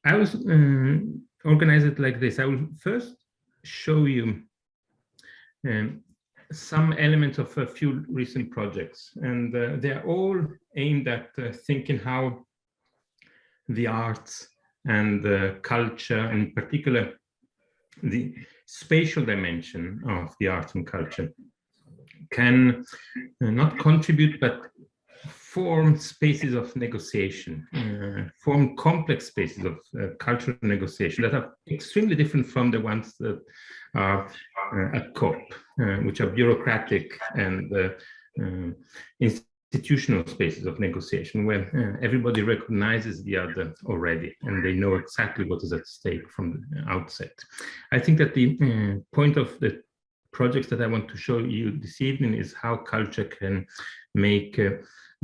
I was organize it like this. I will first show you some elements of a few recent projects, and they're all aimed at thinking how the arts and culture, and in particular the spatial dimension of the arts and culture, can not contribute but form spaces of negotiation, form complex spaces of cultural negotiation that are extremely different from the ones that are at COP, which are bureaucratic and institutional spaces of negotiation, where everybody recognizes the other already and they know exactly what is at stake from the outset. I think that the point of the projects that I want to show you this evening is how culture can make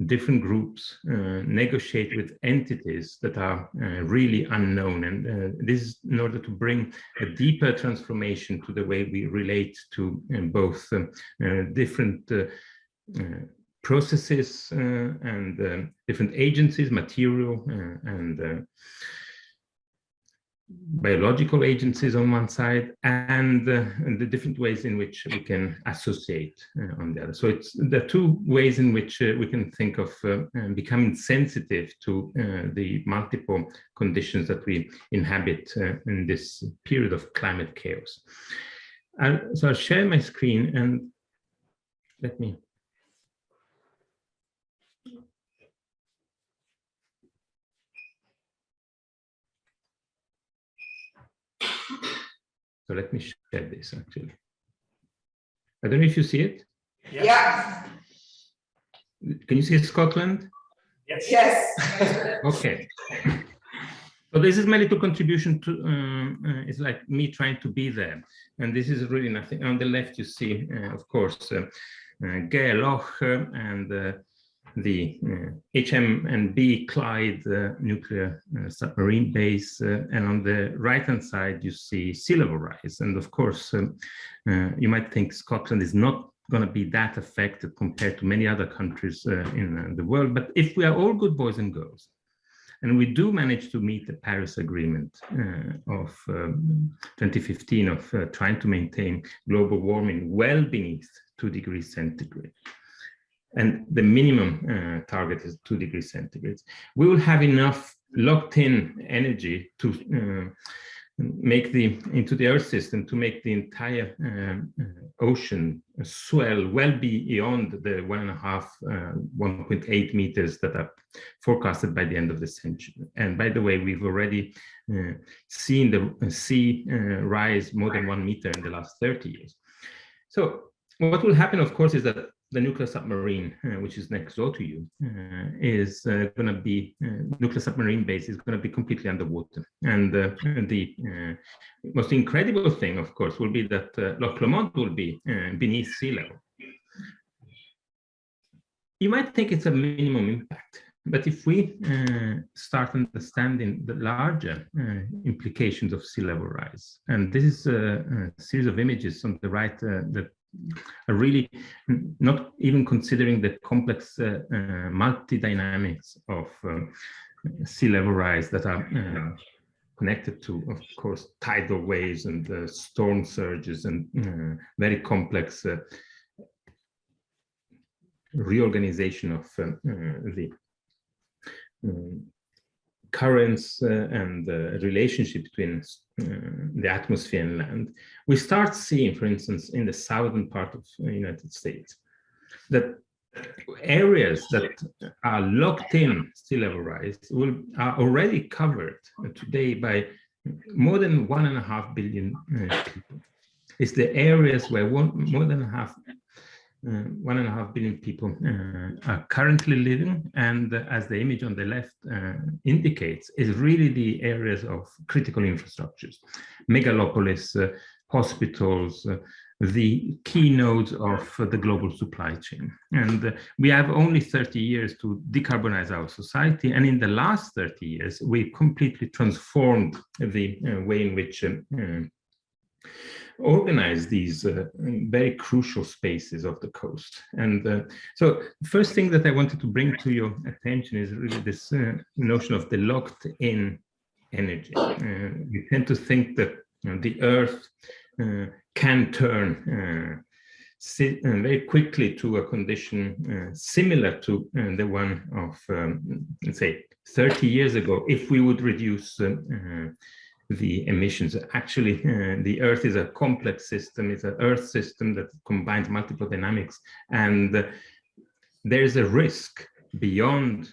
different groups negotiate with entities that are really unknown. And this is in order to bring a deeper transformation to the way we relate to both different processes and different agencies, material and biological agencies on one side, and the different ways in which we can associate on the other. So it's the two ways in which we can think of becoming sensitive to the multiple conditions that we inhabit in this period of climate chaos. So I'll share my screen and let me. So let me share this actually. I don't know if you see it. Yeah. Can you see Scotland? Yes. Yes. Okay. So this is my little contribution to, it's like me trying to be there. And this is really nothing. On the left, you see, of course, Gaelloch and the HM&B Clyde nuclear submarine base, and on the right-hand side you see sea level rise. And of course, you might think Scotland is not going to be that affected compared to many other countries in the world. But if we are all good boys and girls, and we do manage to meet the Paris Agreement of 2015 of trying to maintain global warming well beneath 2 degrees centigrade, and the minimum target is 2 degrees centigrade, we will have enough locked-in energy to make into the Earth system to make the entire ocean swell well beyond the 1.8 meters that are forecasted by the end of the century. And by the way, we've already seen the sea rise more than 1 meter in the last 30 years. So what will happen, of course, is that the nuclear submarine, which is next door to you, is going to be, nuclear submarine base is going to be completely underwater. And the most incredible thing, of course, will be that Loch Lomond will be beneath sea level. You might think it's a minimum impact, but if we start understanding the larger implications of sea level rise, and this is a series of images on the right that are really not even considering the complex multi-dynamics of sea level rise that are connected to, of course, tidal waves and storm surges and very complex reorganization of the currents and the relationship between the atmosphere and land. We start seeing, for instance, in the southern part of the United States, that areas that are locked in sea level rise are already covered today by more than 1.5 billion people. It's the areas where more than 1.5 billion people are currently living, and as the image on the left indicates, is really the areas of critical infrastructures, megalopolis, hospitals, the key nodes of the global supply chain. And we have only 30 years to decarbonize our society, and in the last 30 years, we completely transformed the way in which organize these very crucial spaces of the coast. And so the first thing that I wanted to bring to your attention is really this notion of the locked in energy. We tend to think that the Earth can turn very quickly to a condition similar to the one of, let's say, 30 years ago, if we would reduce the emissions. Actually, the Earth is a complex system. It's an Earth system that combines multiple dynamics, and there's a risk beyond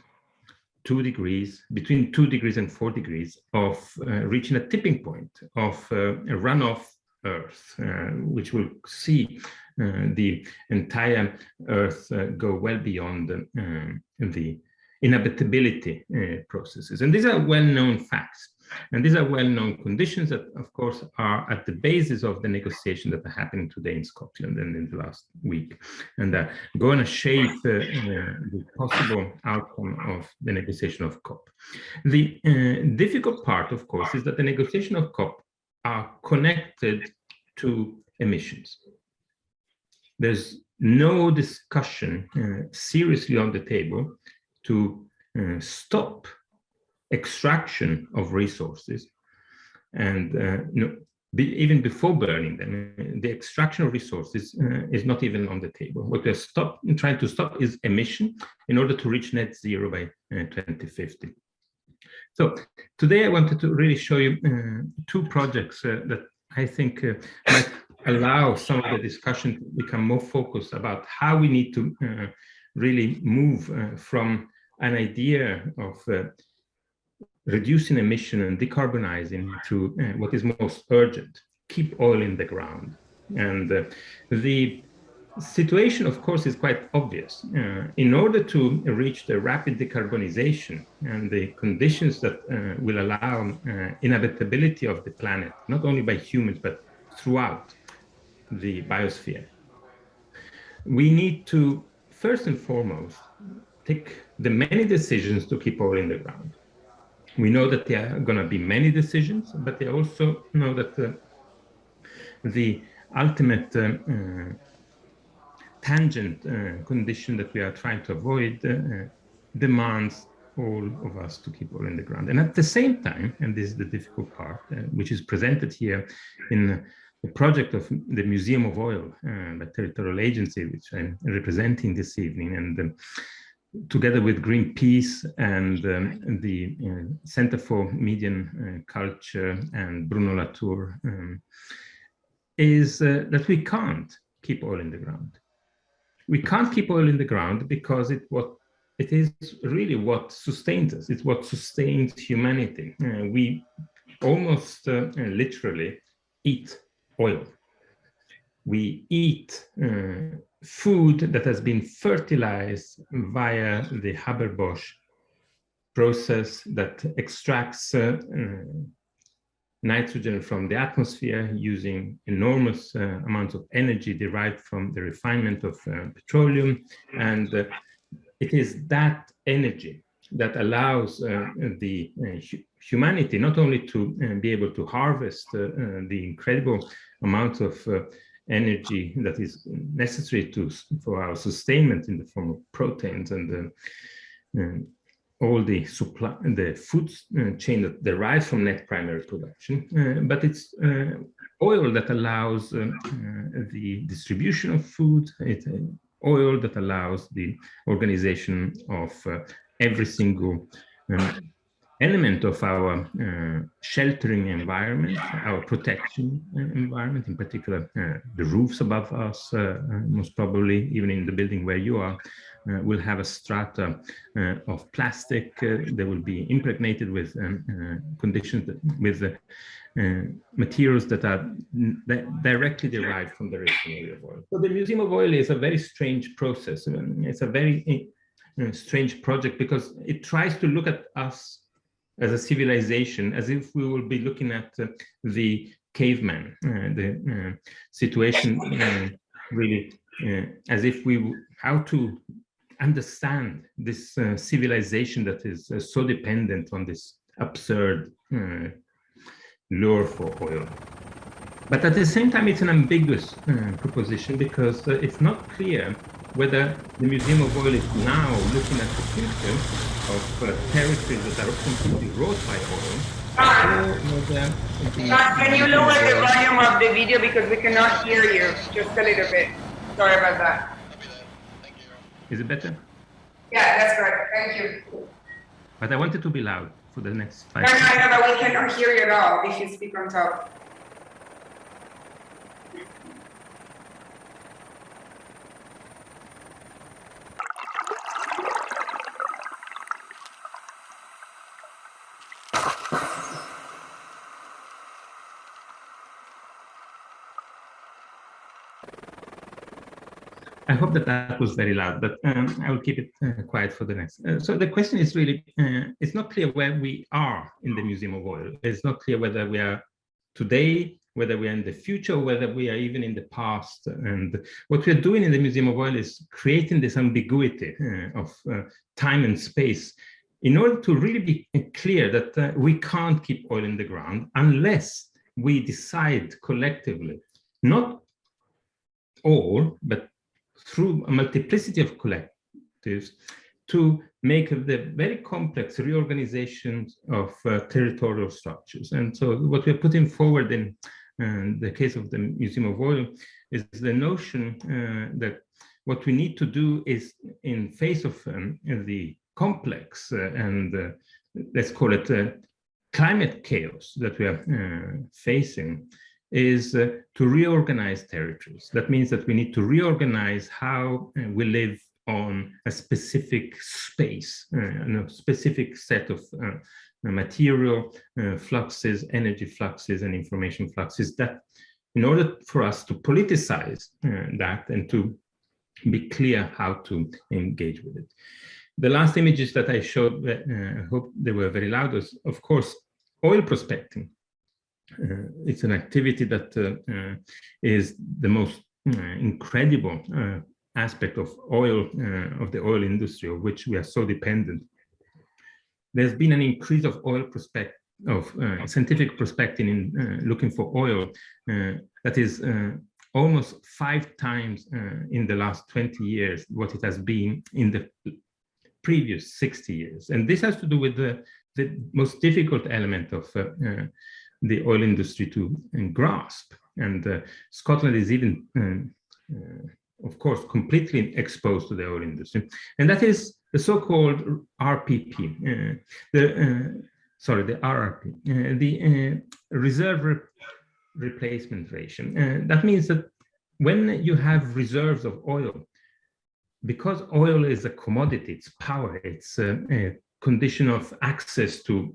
2 degrees, between 2 degrees and 4 degrees, of reaching a tipping point of a runoff Earth, which will see the entire Earth go well beyond the inhabitability processes. And these are well-known facts. And these are well-known conditions that, of course, are at the basis of the negotiations that are happening today in Scotland and in the last week, and are going to shape the possible outcome of the negotiation of COP. The difficult part, of course, is that the negotiation of COP are connected to emissions. There's no discussion seriously on the table to stop extraction of resources, and even before burning them, the extraction of resources is not even on the table. What we're trying to stop is emission in order to reach net zero by 2050. So today I wanted to really show you 2 projects that I think might allow some of the discussion to become more focused about how we need to really move from an idea of reducing emission and decarbonizing to what is most urgent: keep oil in the ground. And the situation, of course, is quite obvious. In order to reach the rapid decarbonization and the conditions that will allow inhabitability of the planet, not only by humans, but throughout the biosphere, we need to, first and foremost, take the many decisions to keep oil in the ground. We know that there are going to be many decisions, but they also know that the ultimate tangent condition that we are trying to avoid demands all of us to keep oil in the ground. And at the same time, and this is the difficult part, which is presented here in the project of the Museum of Oil, the Territorial agency, which I'm representing this evening, and together with Greenpeace and the Center for Median Culture and Bruno Latour, is that we can't keep oil in the ground. We can't keep oil in the ground because it is really what sustains us. It's what sustains humanity. We almost literally eat oil. We eat food that has been fertilized via the Haber-Bosch process that extracts nitrogen from the atmosphere using enormous amounts of energy derived from the refinement of petroleum. And it is that energy that allows the humanity not only to be able to harvest the incredible amount of energy that is necessary for our sustainment in the form of proteins and all the supply, the food chain that derives from net primary production, but it's oil that allows the distribution of food. It's oil that allows the organization of every single element of our sheltering environment, our protection environment, in particular the roofs above us, most probably even in the building where you are, will have a strata of plastic. They will be impregnated with conditions with materials that are directly derived from the refinery of oil. So the Museum of Oil is a very strange process. It's a very strange project because it tries to look at us as a civilization, as if we will be looking at the caveman, the situation really as if how to understand this civilization that is so dependent on this absurd lure for oil. But at the same time, it's an ambiguous proposition because it's not clear whether the Museum of Oil is now looking at the future of territories that are completely wrought by oil, Can you lower the volume of the video because we cannot hear you? Just a little bit. Sorry about that. Is it better? Yeah, that's right. Thank you. But I want it to be loud for the next 5 No, seconds. no, but we cannot hear you at all if you speak on top. I hope that that was very loud, but I will keep it quiet for the next. So the question is really, it's not clear where we are in the Museum of Oil. It's not clear whether we are today, whether we are in the future, or whether we are even in the past. And what we are doing in the Museum of Oil is creating this ambiguity of time and space in order to really be clear that we can't keep oil in the ground unless we decide collectively, not all, but through a multiplicity of collectives, to make the very complex reorganizations of territorial structures. And so what we're putting forward in the case of the Museum of Oil is the notion that what we need to do is, in face of the complex and let's call it climate chaos that we are facing, is to reorganize territories. That means that we need to reorganize how we live on a specific space, a specific set of material fluxes, energy fluxes, and information fluxes, that in order for us to politicize that and to be clear how to engage with it. The last images that I showed, I hope they were very loud, was, of course, oil prospecting. It's an activity that is the most incredible aspect of oil, of the oil industry, of which we are so dependent. There's been an increase of scientific prospecting in looking for oil that is almost 5 times in the last 20 years what it has been in the previous 60 years. And this has to do with the most difficult element of the oil industry to grasp. And Scotland is even, of course, completely exposed to the oil industry. And that is the so-called RPP, the RRP, the reserve replacement ratio. That means that when you have reserves of oil, because oil is a commodity, it's power, it's a condition of access to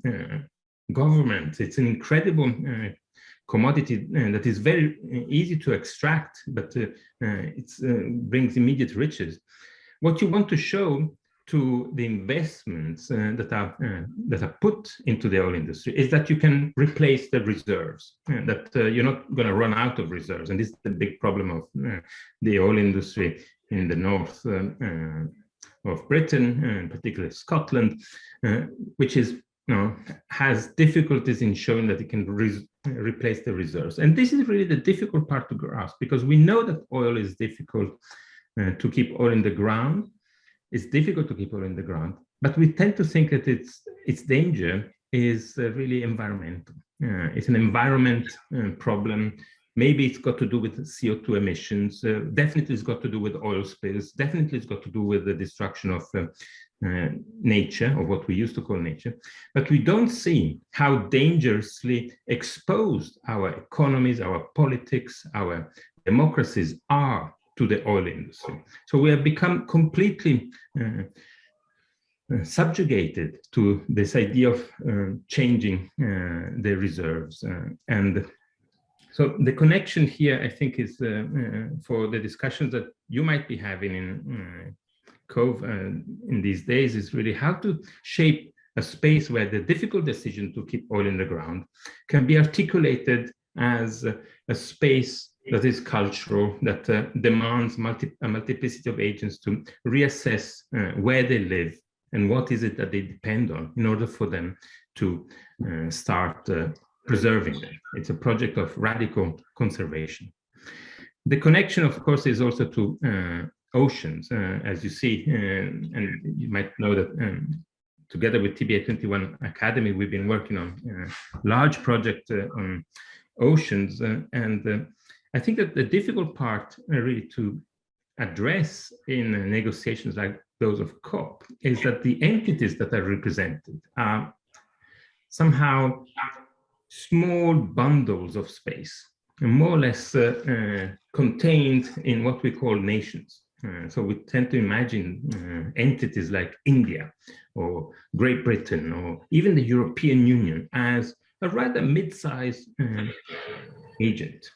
government. It's an incredible commodity that is very easy to extract, but it brings immediate riches. What you want to show to the investments that are put into the oil industry is that you can replace the reserves, that you're not going to run out of reserves. And this is the big problem of the oil industry in the north of Britain, particularly Scotland, which is has difficulties in showing that it can replace the reserves. And this is really the difficult part to grasp, because we know that oil is difficult to keep oil in the ground. It's difficult to keep oil in the ground, but we tend to think that its danger is really environmental. It's an environment problem. Maybe it's got to do with CO2 emissions. Definitely it's got to do with oil spills. Definitely it's got to do with the destruction of nature, or what we used to call nature. But we don't see how dangerously exposed our economies, our politics, our democracies are to the oil industry. So we have become completely subjugated to this idea of changing the reserves. And so the connection here, I think, is for the discussions that you might be having in Cove in these days, is really how to shape a space where the difficult decision to keep oil in the ground can be articulated as a space that is cultural, that demands a multiplicity of agents to reassess where they live and what is it that they depend on in order for them to start preserving them. It's a project of radical conservation. The connection, of course, is also to oceans, as you see, and you might know that together with TBA21 Academy, we've been working on a large project on oceans. I think that the difficult part really to address in negotiations like those of COP is that the entities that are represented are somehow small bundles of space, more or less contained in what we call nations. So we tend to imagine entities like India or Great Britain or even the European Union as a rather mid-sized agent.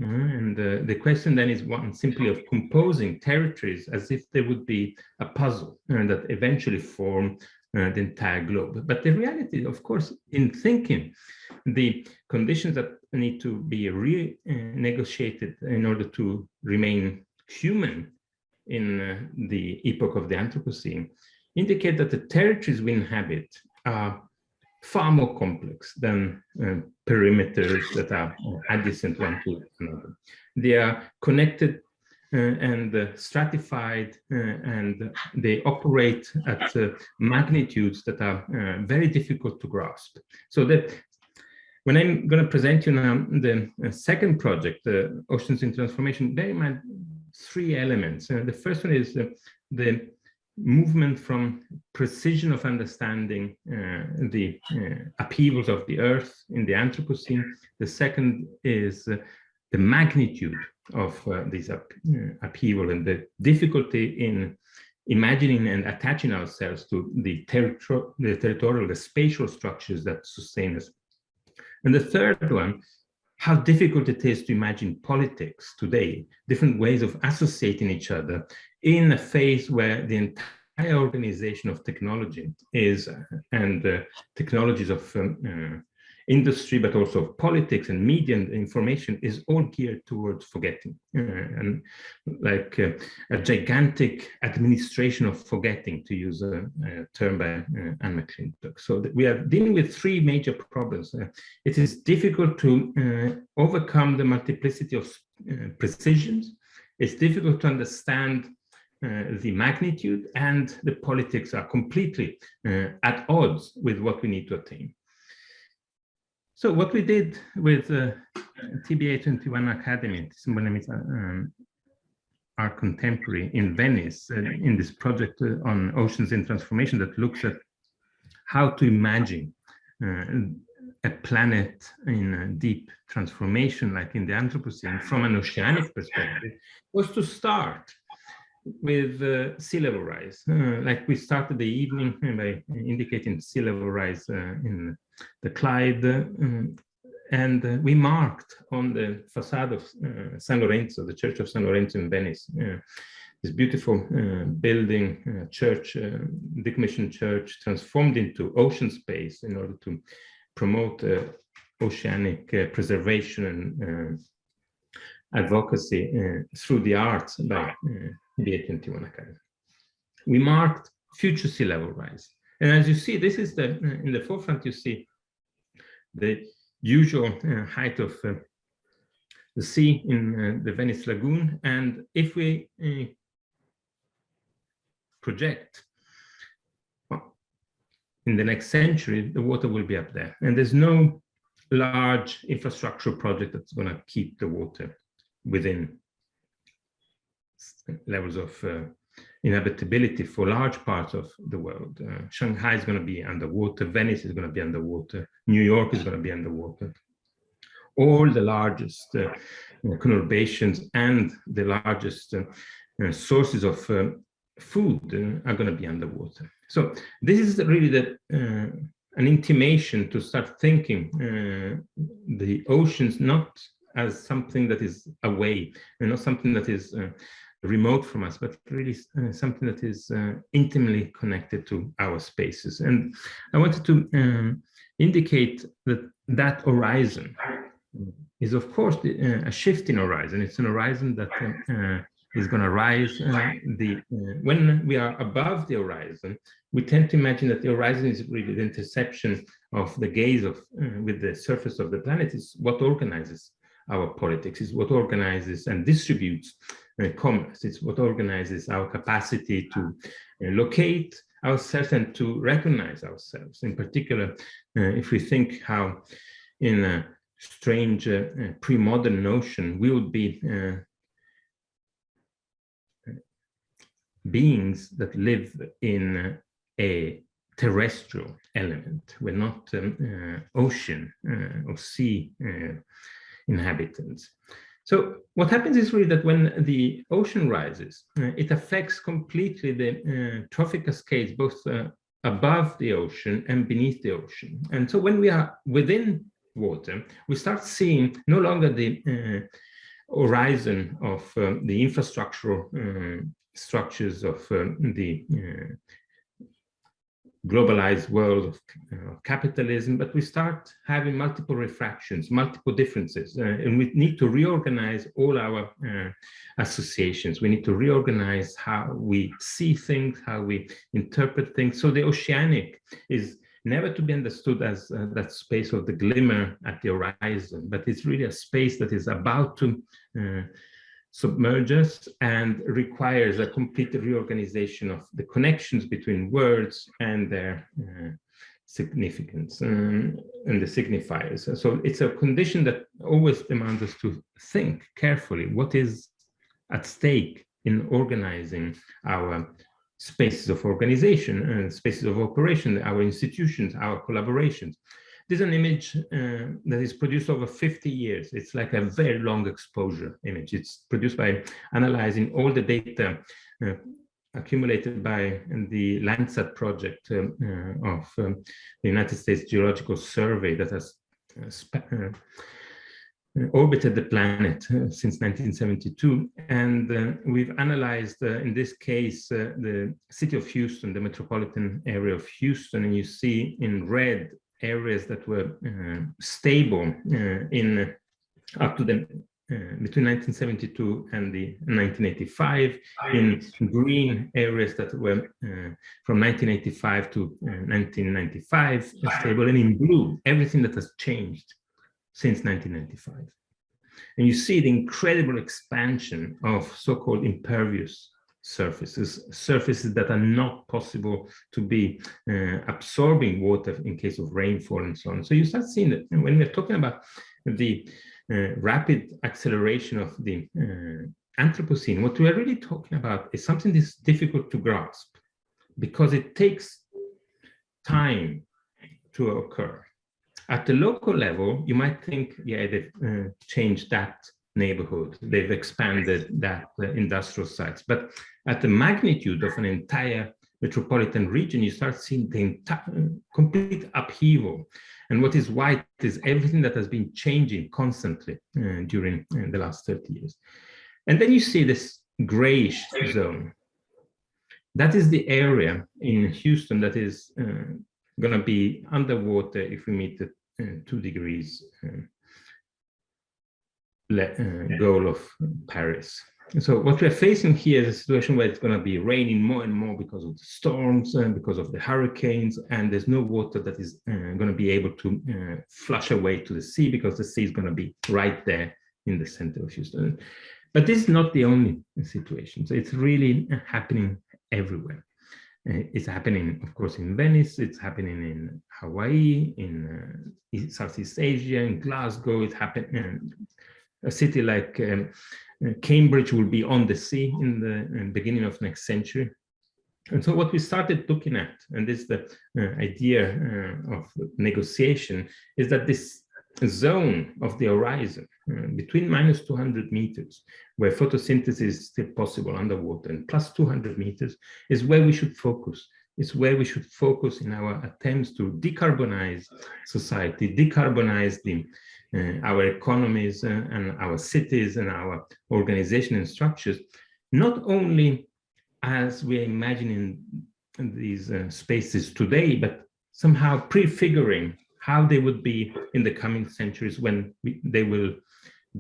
And the question then is one simply of composing territories as if they would be a puzzle that eventually form the entire globe. But the reality, of course, in thinking the conditions that need to be renegotiated in order to remain human in the epoch of the Anthropocene, indicate that the territories we inhabit are far more complex than perimeters that are adjacent one to another. They are connected and stratified, and they operate at magnitudes that are very difficult to grasp. So that when I'm going to present you now the second project, the Oceans in Transformation, bear in mind three elements. The first one is the movement from precision of understanding the upheavals of the Earth in the Anthropocene. The second is the magnitude of this upheaval and the difficulty in imagining and attaching ourselves to the territorial, the spatial structures that sustain us. And the third one, how difficult it is to imagine politics today, different ways of associating each other in a phase where the entire organization of technology is, and technologies of industry, but also politics and media and information is all geared towards forgetting, and like a gigantic administration of forgetting, to use a term by Anne McClintock. So we are dealing with three major problems. It is difficult to overcome the multiplicity of precisions. It's difficult to understand the magnitude, and the politics are completely at odds with what we need to attain. So what we did with TBA21 Academy, our contemporary in Venice, in this project on oceans in transformation that looks at how to imagine a planet in deep transformation, like in the Anthropocene, from an oceanic perspective, was to start with sea level rise. Like we started the evening by indicating sea level rise in the Clyde, and we marked on the facade of San Lorenzo, the Church of San Lorenzo in Venice, this beautiful building, church, decommissioned church, transformed into ocean space in order to promote oceanic preservation and advocacy through the arts by TBA21 Academy. We marked future sea level rise. And as you see, this is the, in the forefront, you see the usual height of the sea in the Venice Lagoon. And if we project, well, in the next century, the water will be up there. And there's no large infrastructural project that's going to keep the water within levels of inhabitability for large parts of the world. Shanghai is going to be underwater, Venice is going to be underwater, New York is going to be underwater. All the largest conurbations and the largest sources of food are going to be underwater. So this is really an intimation to start thinking the oceans not as something that is away, and not something that is remote from us, but really something that is intimately connected to our spaces. And I wanted to indicate that that horizon is, of course, a shifting horizon. It's an horizon that is going to rise. When we are above the horizon, we tend to imagine that the horizon is really the intersection of the gaze of with the surface of the planet. Is what organizes our politics, is what organizes and distributes commerce. It's what organizes our capacity to locate ourselves and to recognize ourselves. In particular, if we think how in a strange pre-modern notion, we would be beings that live in a terrestrial element. We're not ocean or sea inhabitants. So what happens is really that when the ocean rises, it affects completely the trophic cascades, both above the ocean and beneath the ocean. And so when we are within water, we start seeing no longer the horizon of the infrastructural structures of the globalized world of capitalism, but we start having multiple refractions, multiple differences, and we need to reorganize all our associations. We need to reorganize how we see things, how we interpret things. So the oceanic is never to be understood as that space of the glimmer at the horizon, but it's really a space that is about to submerge us and requires a complete reorganization of the connections between words and their significance and the signifiers. So it's a condition that always demands us to think carefully what is at stake in organizing our spaces of organization and spaces of operation, our institutions, our collaborations. This is an image that is produced over 50 years. It's like a very long exposure image. It's produced by analyzing all the data accumulated by the Landsat project of the United States Geological Survey that has orbited the planet since 1972. And we've analyzed, in this case, the city of Houston, the metropolitan area of Houston, and you see in red areas that were stable in up to the between 1972 and the 1985, in green areas that were from 1985 to 1995 stable, and in blue everything that has changed since 1995. And you see the incredible expansion of so-called impervious surfaces that are not possible to be absorbing water in case of rainfall and so on. So you start seeing that when we're talking about the rapid acceleration of the Anthropocene, what we are really talking about is something that's difficult to grasp because it takes time to occur. At the local level, you might think, yeah, they've changed that neighborhood, they've expanded that industrial sites, but at the magnitude of an entire metropolitan region, you start seeing the entire complete upheaval. And what is white is everything that has been changing constantly during the last 30 years. And then you see this grayish zone. That is the area in Houston that is going to be underwater if we meet the 2 degrees goal of Paris. So what we're facing here is a situation where it's going to be raining more and more because of the storms and because of the hurricanes, and there's no water that is going to be able to flush away to the sea because the sea is going to be right there in the center of Houston. But this is not the only situation. So it's really happening everywhere. It's happening, of course, in Venice, it's happening in Hawaii, in Southeast Asia, in Glasgow, it's happening. A city like Cambridge will be on the sea in the beginning of next century. And so what we started looking at, and this is the idea of negotiation, is that this zone of the horizon between minus 200 meters, where photosynthesis is still possible underwater, and plus 200 meters is where we should focus. It's where we should focus in our attempts to decarbonize society, decarbonize our economies and our cities and our organization and structures, not only as we're imagining these spaces today, but somehow prefiguring how they would be in the coming centuries when they will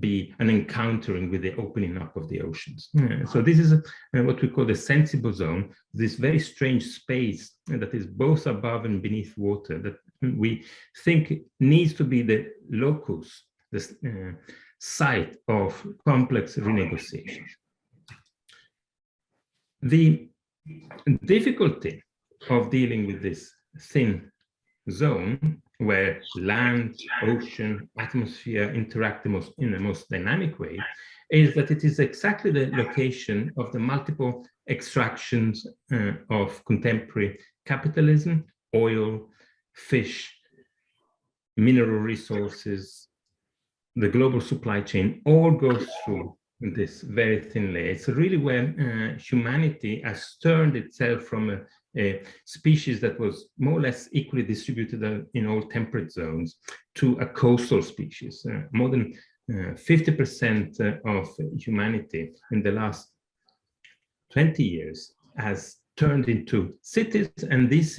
be an encountering with the opening up of the oceans. So this is what we call the sensible zone, this very strange space that is both above and beneath water that we think needs to be the locus, the site of complex renegotiations. The difficulty of dealing with this thin zone where land, ocean, atmosphere interact in the most dynamic way is that it is exactly the location of the multiple extractions of contemporary capitalism, oil, fish, mineral resources, the global supply chain all goes through this very thin layer. It's really where humanity has turned itself from a species that was more or less equally distributed in all temperate zones to a coastal species. More than 50% of humanity in the last 20 years has turned into cities, and these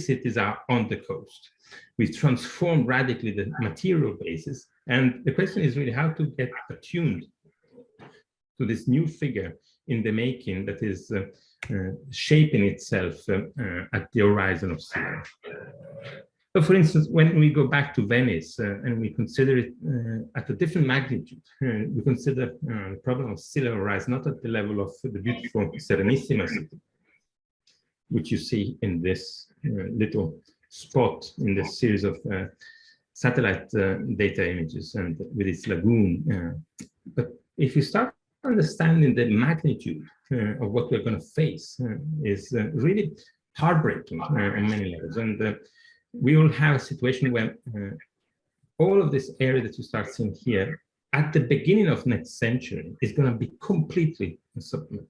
cities are on the coast. We've transformed radically the material basis, and the question is really how to get attuned to this new figure in the making that is shaping itself at the horizon of sea level. So for instance, when we go back to Venice and we consider it at a different magnitude, we consider the problem of sea level rise not at the level of the beautiful Serenissima city, which you see in this little spot in this series of satellite data images and with its lagoon. But if you start understanding the magnitude of what we're going to face is really heartbreaking on many levels. And we will have a situation where all of this area that you start seeing here at the beginning of next century is going to be completely submerged.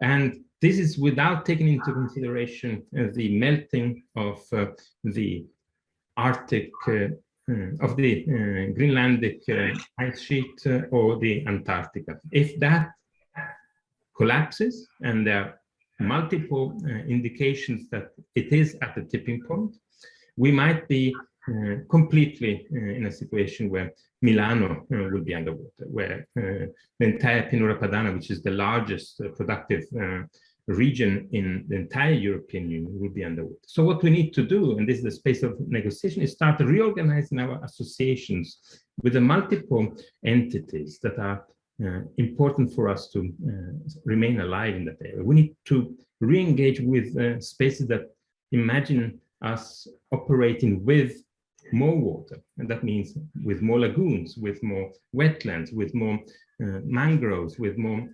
And this is without taking into consideration the melting of the Arctic, of the Greenlandic ice sheet or the Antarctica. If that collapses, and there are multiple indications that it is at the tipping point, we might be completely in a situation where Milano will be underwater, where the entire Pianura Padana, which is the largest productive region in the entire European Union, will be underwater. So what we need to do, and this is the space of negotiation, is start reorganizing our associations with the multiple entities that are important for us to remain alive in that area. We need to re-engage with spaces that imagine us operating with more water, and that means with more lagoons, with more wetlands, with more mangroves, with more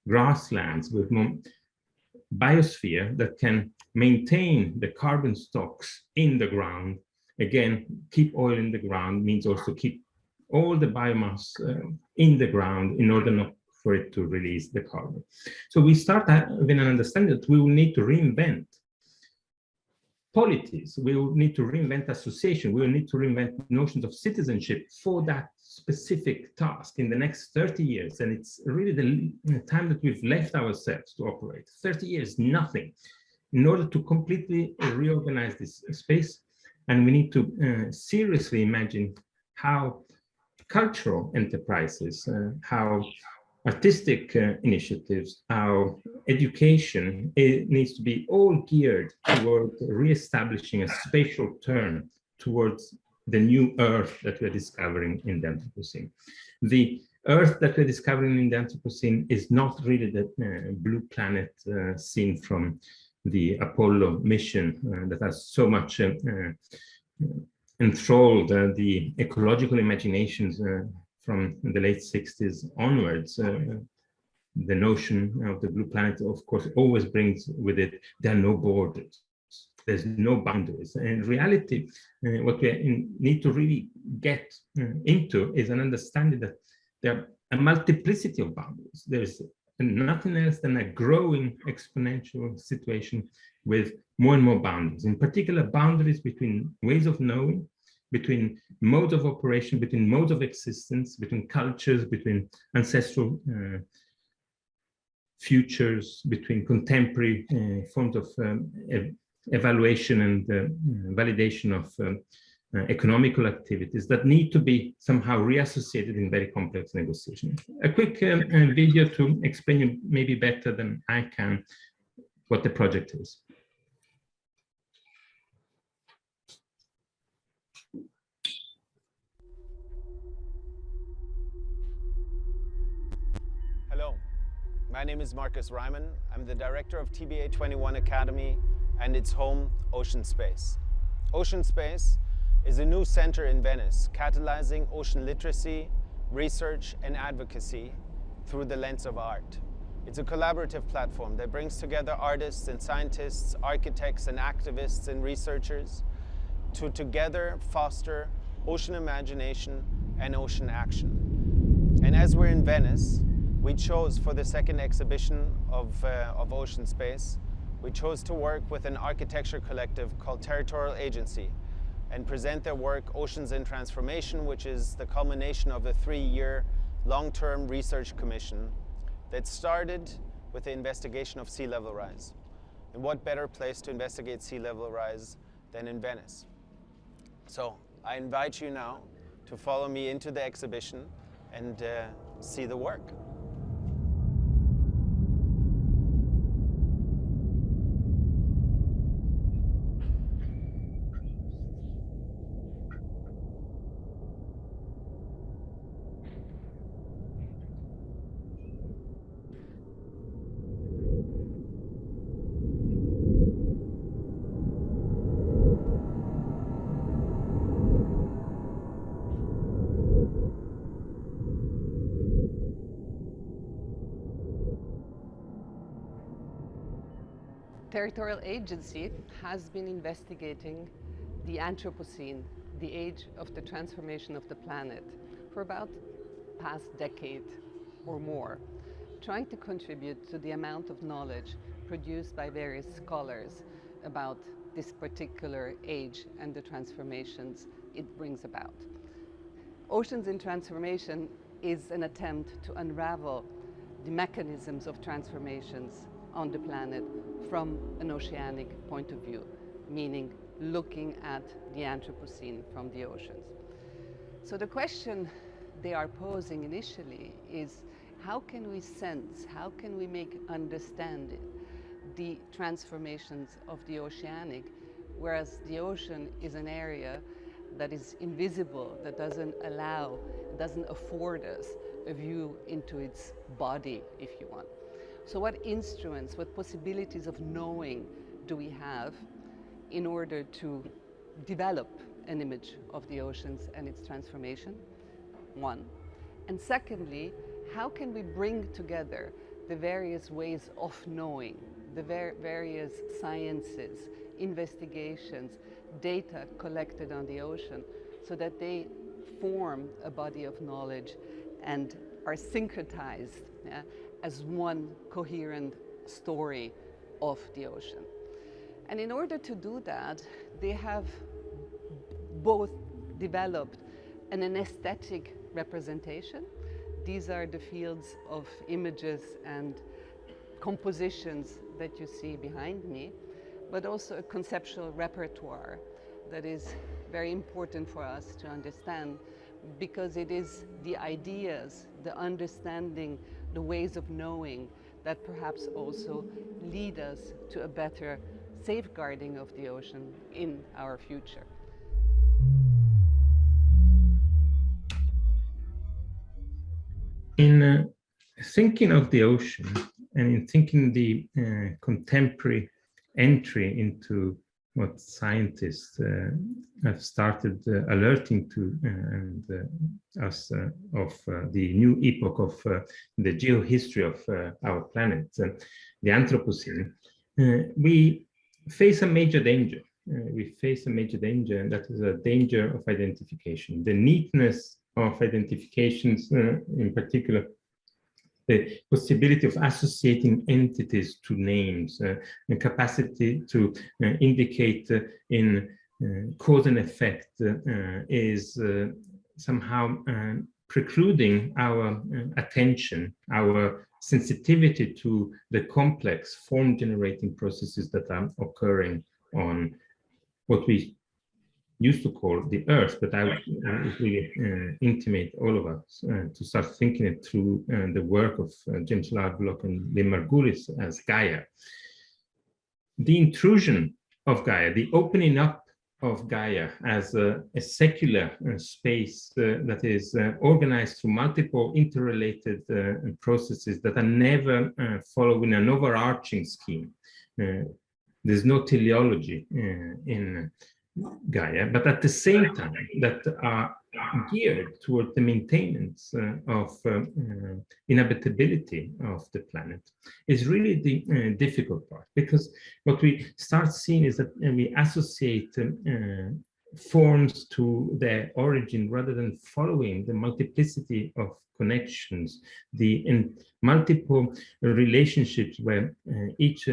grasslands, with more biosphere that can maintain the carbon stocks in the ground. Again, keep oil in the ground means also keep all the biomass in the ground in order not for it to release the carbon. So we start having an understanding that we will need to reinvent polities, we will need to reinvent association, we will need to reinvent notions of citizenship for that specific task in the next 30 years. And it's really the time that we've left ourselves to operate. 30 years, nothing, in order to completely reorganize this space. And we need to seriously imagine how cultural enterprises, how artistic initiatives, how education, it needs to be all geared toward re-establishing a spatial turn towards the new Earth that we're discovering in the Anthropocene. The Earth that we're discovering in the Anthropocene is not really the blue planet seen from the Apollo mission that has so much enthralled the ecological imaginations from the late 60s onwards. The notion of the blue planet, of course, always brings with it, there are no borders, there's no boundaries. And in reality, what we need to really get into is an understanding that there are a multiplicity of boundaries. There's nothing else than a growing exponential situation with more and more boundaries, in particular boundaries between ways of knowing, between modes of operation, between modes of existence, between cultures, between ancestral futures, between contemporary forms of evaluation and validation of economical activities that need to be somehow reassociated in very complex negotiations. A quick video to explain you maybe better than I can what the project is. Hello, My name is Markus Reymann. I'm the director of TBA21-Academy and its home, Ocean Space. Ocean Space is a new center in Venice, catalyzing ocean literacy, research and advocacy through the lens of art. It's a collaborative platform that brings together artists and scientists, architects and activists and researchers to together foster ocean imagination and ocean action. And as we're in Venice, we chose for the second exhibition of Ocean Space, we chose to work with an architecture collective called Territorial Agency and present their work Oceans in Transformation, which is the culmination of a 3-year long-term research commission that started with the investigation of sea level rise. And what better place to investigate sea level rise than in Venice? So I invite you now to follow me into the exhibition and see the work. Territorial Agency has been investigating the Anthropocene, the age of the transformation of the planet, for about past decade or more, trying to contribute to the amount of knowledge produced by various scholars about this particular age and the transformations it brings about. Oceans in Transformation is an attempt to unravel the mechanisms of transformations on the planet from an oceanic point of view, meaning looking at the Anthropocene from the oceans. So the question they are posing initially is, how can we sense, how can we make understanding the transformations of the oceanic, whereas the ocean is an area that is invisible, that doesn't afford us a view into its body, if you want. So what instruments, what possibilities of knowing do we have in order to develop an image of the oceans and its transformation? One. And secondly, how can we bring together the various ways of knowing, the various sciences, investigations, data collected on the ocean, so that they form a body of knowledge and are syncretized as one coherent story of the ocean. And in order to do that, they have both developed an aesthetic representation. These are the fields of images and compositions that you see behind me, but also a conceptual repertoire that is very important for us to understand, because it is the ideas, the understanding, the ways of knowing that perhaps also lead us to a better safeguarding of the ocean in our future. In thinking of the ocean and in thinking the contemporary entry into what scientists have started alerting to us of the new epoch of the geohistory of our planet, the Anthropocene, we face a major danger. We face a major danger, and that is a danger of identification. The neatness of identifications, in particular, the possibility of associating entities to names, the capacity to indicate in cause and effect is somehow precluding our attention, our sensitivity to the complex form-generating processes that are occurring on what we used to call the Earth, but I would really intimate all of us to start thinking it through the work of James Lovelock and Lee Margulis as Gaia. The intrusion of Gaia, the opening up of Gaia as a secular space that is organized through multiple interrelated processes that are never following an overarching scheme. There's no teleology in Gaia, but at the same time that are geared toward the maintenance of inhabitability of the planet is really the difficult part, because what we start seeing is that we associate forms to their origin rather than following the multiplicity of connections, the multiple relationships where each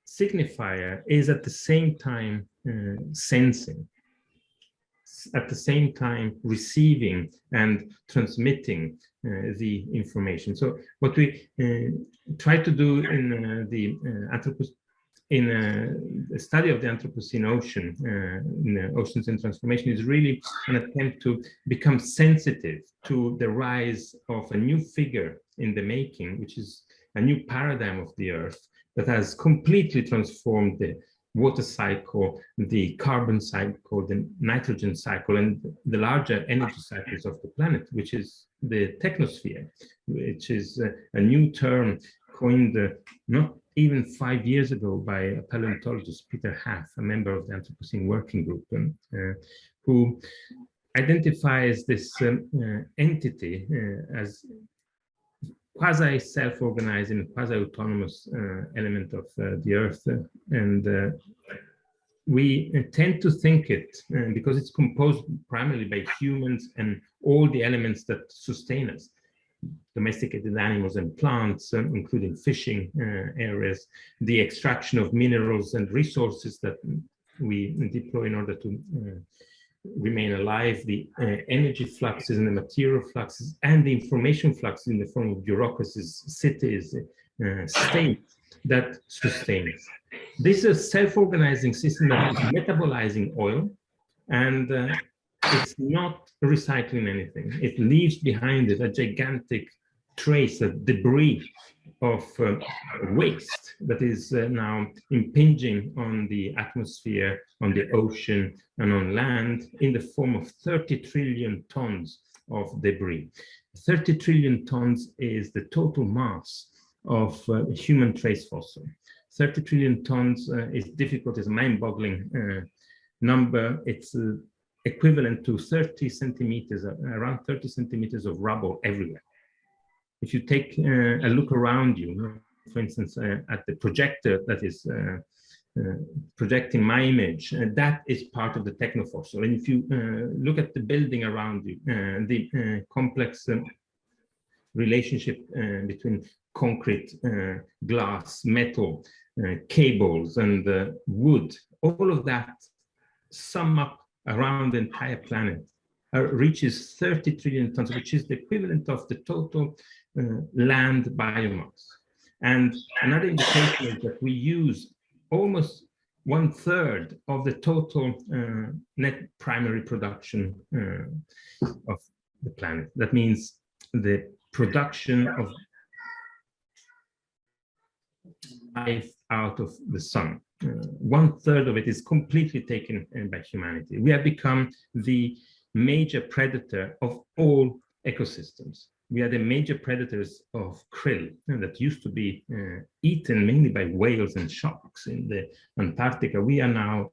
signifier is at the same time sensing, at the same time receiving and transmitting the information. So what we try to do in the study of the Anthropocene ocean, in Oceans in Transformation, is really an attempt to become sensitive to the rise of a new figure in the making, which is a new paradigm of the Earth that has completely transformed the water cycle, the carbon cycle, the nitrogen cycle, and the larger energy cycles of the planet, which is the technosphere, which is a new term coined not even 5 years ago by a paleontologist, Peter Haff, a member of the Anthropocene Working Group, who identifies this entity as quasi-self-organizing, quasi-autonomous element of the Earth. And we tend to think it, because it's composed primarily by humans and all the elements that sustain us, domesticated animals and plants, including fishing areas, the extraction of minerals and resources that we deploy in order to remain alive, the energy fluxes and the material fluxes, and the information fluxes in the form of bureaucracies, cities, states that sustain us. This is a self-organizing system that is metabolizing oil, and it's not recycling anything. It leaves behind it a gigantic trace, a debris of waste that is now impinging on the atmosphere, on the ocean, and on land in the form of 30 trillion tons of debris. 30 trillion tons is the total mass of human trace fossil. 30 trillion tons is difficult, is a mind-boggling number. It's equivalent to 30 centimeters, around 30 centimeters of rubble everywhere. If you take a look around you, for instance, at the projector that is projecting my image, that is part of the technofossil. And if you look at the building around you, the complex relationship between concrete, glass, metal, cables, and wood, all of that sum up around the entire planet reaches 30 trillion tons, which is the equivalent of the total land biomass. And another indication is that we use almost 1/3 of the total net primary production of the planet. That means the production of life out of the sun. 1/3 of it is completely taken by humanity. We have become the major predator of all ecosystems. We are the major predators of krill that used to be eaten mainly by whales and sharks in the Antarctica. We are now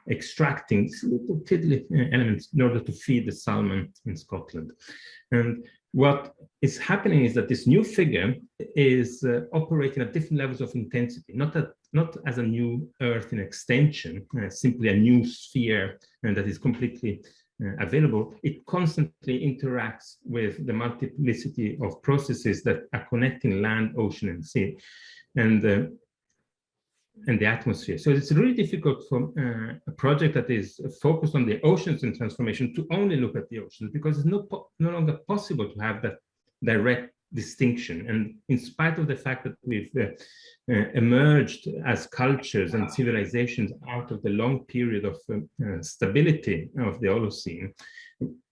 extracting little tiddly elements in order to feed the salmon in Scotland. And what is happening is that this new figure is operating at different levels of intensity, not as a new Earth in extension, simply a new sphere that is completely available. It constantly interacts with the multiplicity of processes that are connecting land, ocean, and sea, and the atmosphere. So it's really difficult for a project that is focused on the oceans and transformation to only look at the oceans, because it's no longer possible to have that direct distinction. And in spite of the fact that we've emerged as cultures and civilizations out of the long period of stability of the Holocene,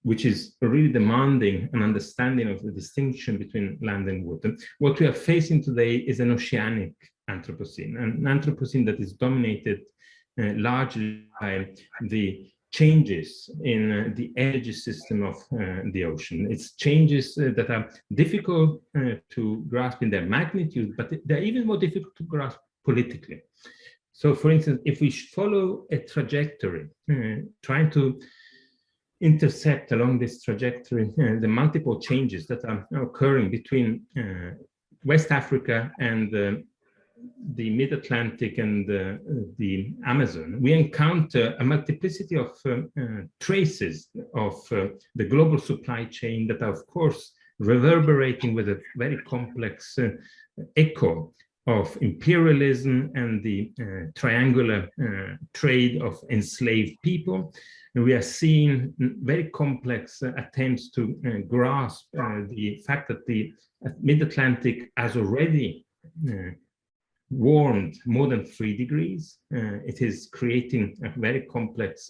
which is really demanding an understanding of the distinction between land and water, what we are facing today is an oceanic Anthropocene, an Anthropocene that is dominated largely by the changes in the energy system of the ocean. It's changes that are difficult to grasp in their magnitude, but they're even more difficult to grasp politically. So, for instance, if we follow a trajectory, trying to intercept along this trajectory the multiple changes that are occurring between West Africa and the mid-Atlantic and the Amazon, we encounter a multiplicity of traces of the global supply chain that are, of course, reverberating with a very complex echo of imperialism and the triangular trade of enslaved people. And we are seeing very complex attempts to grasp the fact that the mid-Atlantic has already warmed more than 3 degrees. It is creating a very complex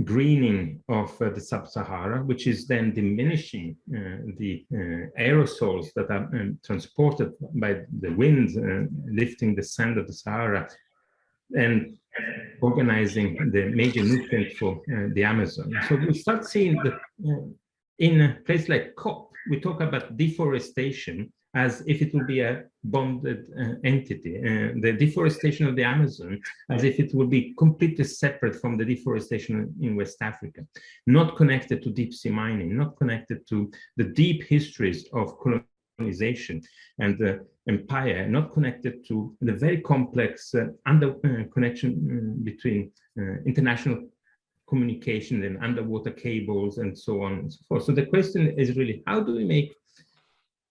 greening of the sub-Sahara, which is then diminishing the aerosols that are transported by the wind, lifting the sand of the Sahara and organizing the major nutrient for the Amazon. So we start seeing that in a place like COP, we talk about deforestation as if it will be a bonded entity, the deforestation of the Amazon as if it will be completely separate from the deforestation in West Africa, not connected to deep sea mining, not connected to the deep histories of colonization and empire, not connected to the very complex connection between international communication and underwater cables and so on and so forth. So the question is really, how do we make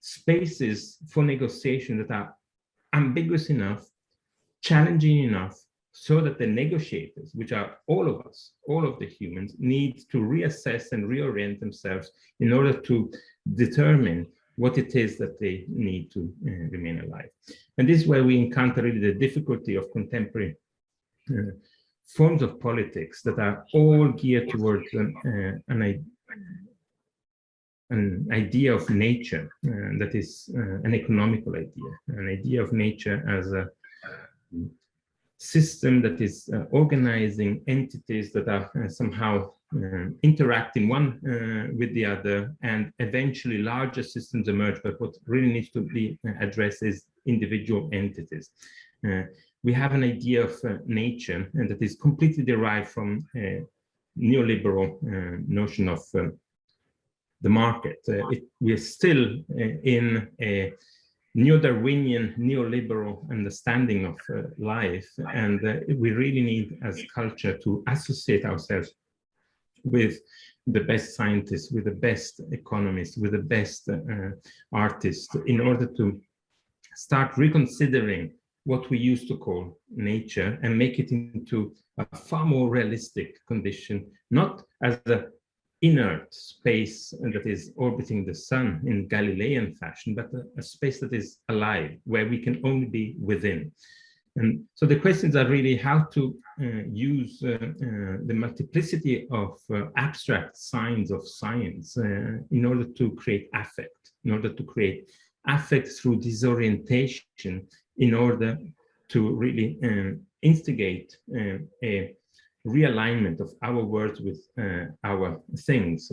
spaces for negotiation that are ambiguous enough, challenging enough, so that the negotiators, which are all of us, all of the humans, need to reassess and reorient themselves in order to determine what it is that they need to remain alive. And this is where we encounter really the difficulty of contemporary forms of politics that are all geared towards an idea of nature that is an economical idea, an idea of nature as a system that is organizing entities that are somehow interacting one with the other, and eventually larger systems emerge. But what really needs to be addressed is individual entities. We have an idea of nature, and that is completely derived from a neoliberal notion of the market. We are still in a neo-Darwinian, neoliberal understanding of life, and we really need, as culture, to associate ourselves with the best scientists, with the best economists, with the best artists, in order to start reconsidering what we used to call nature and make it into a far more realistic condition, not as an inert space that is orbiting the sun in Galilean fashion, but a space that is alive, where we can only be within. And so the questions are really how to use the multiplicity of abstract signs of science in order to create affect, in order to create affect through disorientation, in order to really instigate a realignment of our words with our things,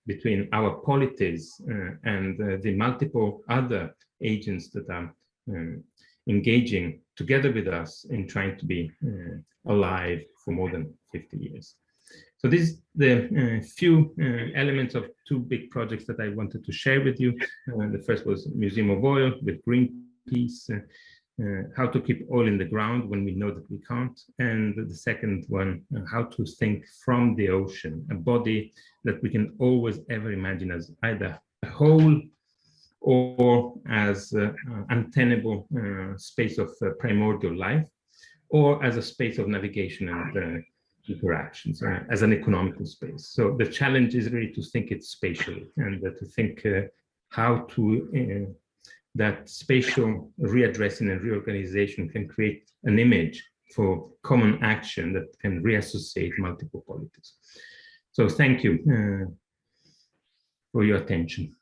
between our polities and the multiple other agents that are engaging together with us in trying to be alive for more than 50 years. So this is the few elements of 2 big projects that I wanted to share with you. The first was Museum of Oil with Greenpeace, how to keep oil in the ground when we know that we can't. And the second one, how to think from the ocean, a body that we can always ever imagine as either a whole or as untenable space of primordial life, or as a space of navigation and interactions, as an economical space. So the challenge is really to think it spatially, and to think how to that spatial readdressing and reorganization can create an image for common action that can reassociate multiple polities. So thank you for your attention.